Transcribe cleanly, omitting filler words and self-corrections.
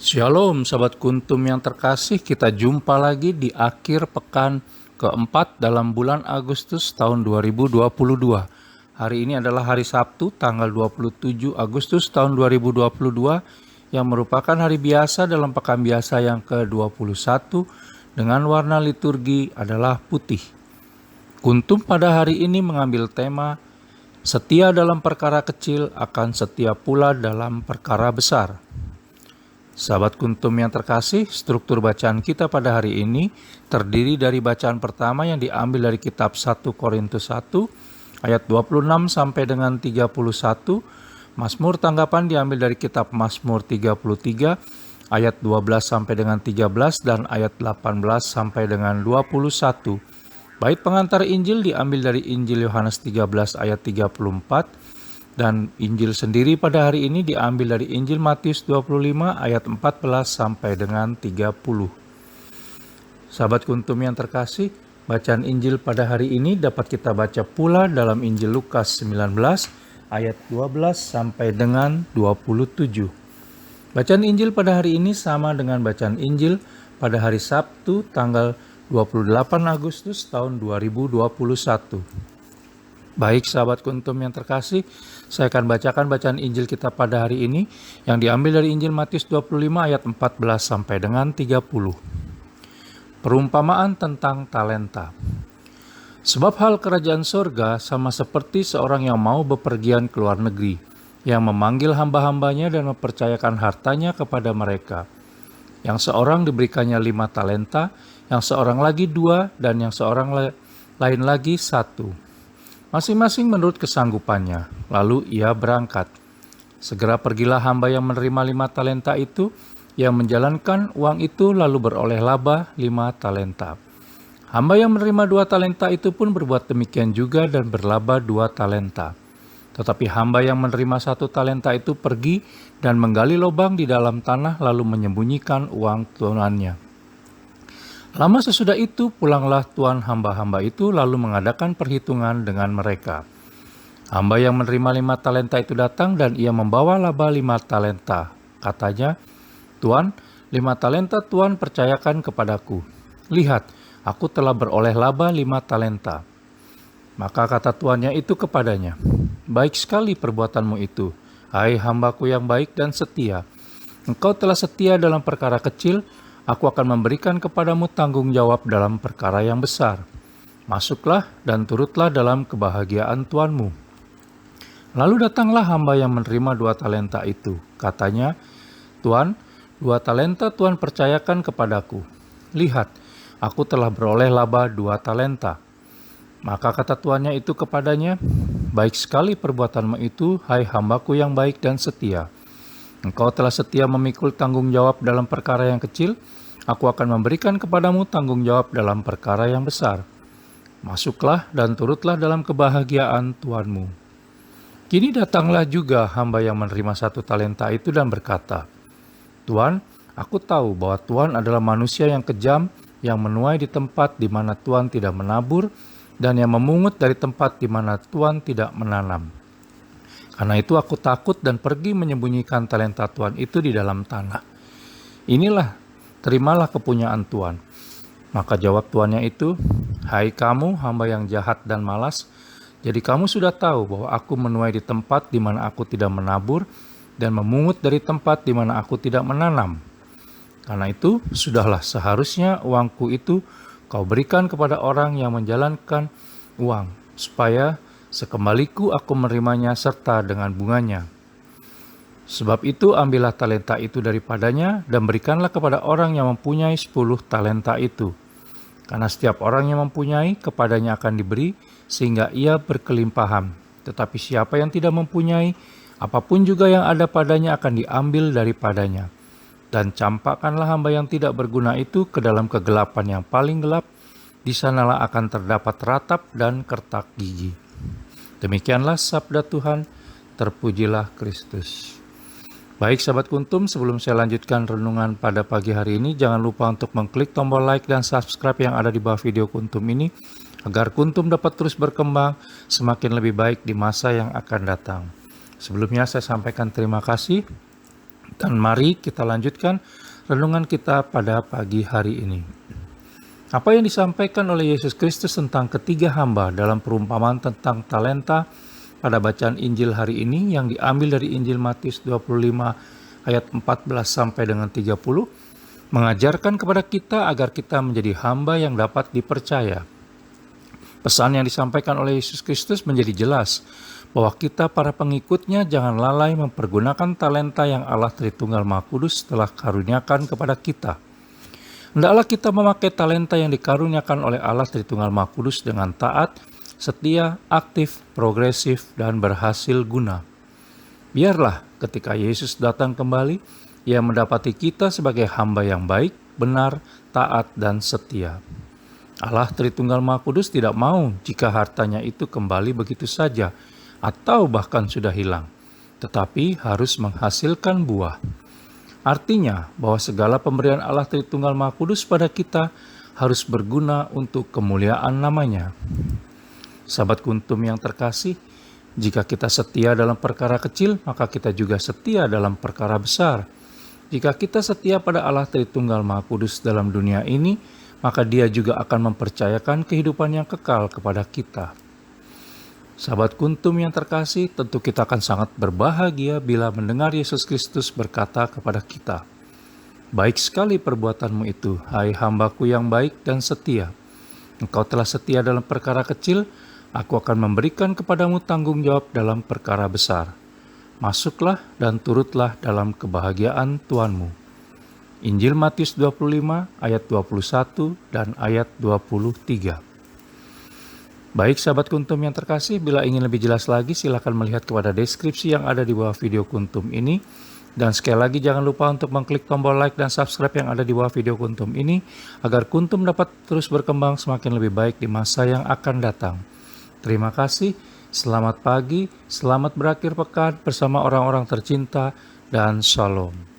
Shalom sahabat Kuntum yang terkasih, kita jumpa lagi di akhir pekan keempat dalam bulan Agustus tahun 2022. Hari ini adalah hari Sabtu tanggal 27 Agustus tahun 2022 yang merupakan hari biasa dalam pekan biasa yang ke-21 dengan warna liturgi adalah putih. Kuntum pada hari ini mengambil tema setia dalam perkara kecil akan setia pula dalam perkara besar. Sahabat Kuntum yang terkasih, struktur bacaan kita pada hari ini terdiri dari bacaan pertama yang diambil dari kitab 1 Korintus 1 ayat 26 sampai dengan 31, Mazmur tanggapan diambil dari kitab Mazmur 33 ayat 12 sampai dengan 13 dan ayat 18 sampai dengan 21. Bait pengantar Injil diambil dari Injil Yohanes 13 ayat 34 dan Injil sendiri pada hari ini diambil dari Injil Matius 25 ayat 14 sampai dengan 30. Sahabat Kuntum yang terkasih, bacaan Injil pada hari ini dapat kita baca pula dalam Injil Lukas 19 ayat 12 sampai dengan 27. Bacaan Injil pada hari ini sama dengan bacaan Injil pada hari Sabtu tanggal 28 Agustus tahun 2021. Baik sahabat Kuntum yang terkasih, saya akan bacakan bacaan Injil kita pada hari ini yang diambil dari Injil Matius 25 ayat 14 sampai dengan 30. Perumpamaan tentang talenta. Sebab hal kerajaan sorga sama seperti seorang yang mau bepergian ke luar negeri, yang memanggil hamba-hambanya dan mempercayakan hartanya kepada mereka. Yang seorang diberikannya 5 talenta, yang seorang lagi 2, dan yang seorang lain lagi 1. Masing-masing menurut kesanggupannya, lalu ia berangkat. Segera pergilah hamba yang menerima 5 talenta itu, yang menjalankan uang itu lalu beroleh laba 5 talenta. Hamba yang menerima 2 talenta itu pun berbuat demikian juga dan berlaba 2 talenta. Tetapi hamba yang menerima 1 talenta itu pergi dan menggali lubang di dalam tanah lalu menyembunyikan uang tuannya. Lama sesudah itu pulanglah tuan hamba-hamba itu lalu mengadakan perhitungan dengan mereka. Hamba yang menerima 5 talenta itu datang dan ia membawa laba 5 talenta. Katanya, "Tuan, 5 talenta Tuan percayakan kepadaku. Lihat, aku telah beroleh laba 5 talenta." Maka kata tuannya itu kepadanya, "Baik sekali perbuatanmu itu, hai hambaku yang baik dan setia. Engkau telah setia dalam perkara kecil, aku akan memberikan kepadamu tanggung jawab dalam perkara yang besar. Masuklah dan turutlah dalam kebahagiaan tuanmu." Lalu datanglah hamba yang menerima 2 talenta itu. Katanya, "Tuan, 2 talenta Tuan percayakan kepadaku. Lihat, aku telah beroleh laba 2 talenta." Maka kata tuannya itu kepadanya, "Baik sekali perbuatanmu itu, hai hambaku yang baik dan setia. Engkau telah setia memikul tanggung jawab dalam perkara yang kecil, aku akan memberikan kepadamu tanggung jawab dalam perkara yang besar. Masuklah dan turutlah dalam kebahagiaan tuanmu." Kini datanglah juga hamba yang menerima 1 talenta itu dan berkata, "Tuan, aku tahu bahwa Tuan adalah manusia yang kejam, yang menuai di tempat di mana Tuan tidak menabur, dan yang memungut dari tempat di mana Tuan tidak menanam. Karena itu aku takut dan pergi menyembunyikan talenta Tuan itu di dalam tanah. Inilah, terimalah kepunyaan Tuan." Maka jawab tuannya itu, "Hai kamu, hamba yang jahat dan malas, jadi kamu sudah tahu bahwa aku menuai di tempat di mana aku tidak menabur, dan memungut dari tempat di mana aku tidak menanam. Karena itu, sudahlah seharusnya uangku itu kau berikan kepada orang yang menjalankan uang, supaya sekembaliku aku menerimanya serta dengan bunganya. Sebab itu ambillah talenta itu daripadanya dan berikanlah kepada orang yang mempunyai 10 talenta itu. Karena setiap orang yang mempunyai, kepadanya akan diberi, sehingga ia berkelimpahan. Tetapi siapa yang tidak mempunyai, apapun juga yang ada padanya akan diambil daripadanya. Dan campakkanlah hamba yang tidak berguna itu ke dalam kegelapan yang paling gelap, di sanalah akan terdapat ratap dan kertak gigi." Demikianlah sabda Tuhan, terpujilah Kristus. Baik sahabat Kuntum, sebelum saya lanjutkan renungan pada pagi hari ini, jangan lupa untuk mengklik tombol like dan subscribe yang ada di bawah video Kuntum ini, agar Kuntum dapat terus berkembang semakin lebih baik di masa yang akan datang. Sebelumnya saya sampaikan terima kasih Dan mari kita lanjutkan renungan kita pada pagi hari ini. Apa yang disampaikan oleh Yesus Kristus tentang ketiga hamba dalam perumpamaan tentang talenta pada bacaan Injil hari ini yang diambil dari Injil Matius 25 ayat 14 sampai dengan 30, mengajarkan kepada kita agar kita menjadi hamba yang dapat dipercaya. Pesan yang disampaikan oleh Yesus Kristus menjadi jelas, bahwa kita para pengikutnya jangan lalai mempergunakan talenta yang Allah Tritunggal Maha Kudus telah karuniakan kepada kita. Hendaklah kita memakai talenta yang dikaruniakan oleh Allah Tritunggal Maha Kudus dengan taat, setia, aktif, progresif, dan berhasil guna. Biarlah ketika Yesus datang kembali, Ia mendapati kita sebagai hamba yang baik, benar, taat, dan setia. Allah Tritunggal Maha Kudus tidak mau jika hartanya itu kembali begitu saja, atau bahkan sudah hilang, tetapi harus menghasilkan buah. Artinya bahwa segala pemberian Allah Tritunggal Maha Kudus pada kita harus berguna untuk kemuliaan namanya. Sahabat Kuntum yang terkasih, jika kita setia dalam perkara kecil, maka kita juga setia dalam perkara besar. Jika kita setia pada Allah Tritunggal Maha Kudus dalam dunia ini, maka Dia juga akan mempercayakan kehidupan yang kekal kepada kita. Sahabat Kuntum yang terkasih, tentu kita akan sangat berbahagia bila mendengar Yesus Kristus berkata kepada kita, "Baik sekali perbuatanmu itu, hai hambaku yang baik dan setia. Engkau telah setia dalam perkara kecil, aku akan memberikan kepadamu tanggung jawab dalam perkara besar. Masuklah dan turutlah dalam kebahagiaan Tuhanmu." Injil Matius 25 ayat 21 dan ayat 23. Baik sahabat Kuntum yang terkasih, bila ingin lebih jelas lagi silakan melihat kepada deskripsi yang ada di bawah video Kuntum ini. Dan sekali lagi jangan lupa untuk mengklik tombol like dan subscribe yang ada di bawah video Kuntum ini, agar Kuntum dapat terus berkembang semakin lebih baik di masa yang akan datang. Terima kasih, selamat pagi, selamat berakhir pekan bersama orang-orang tercinta, dan shalom.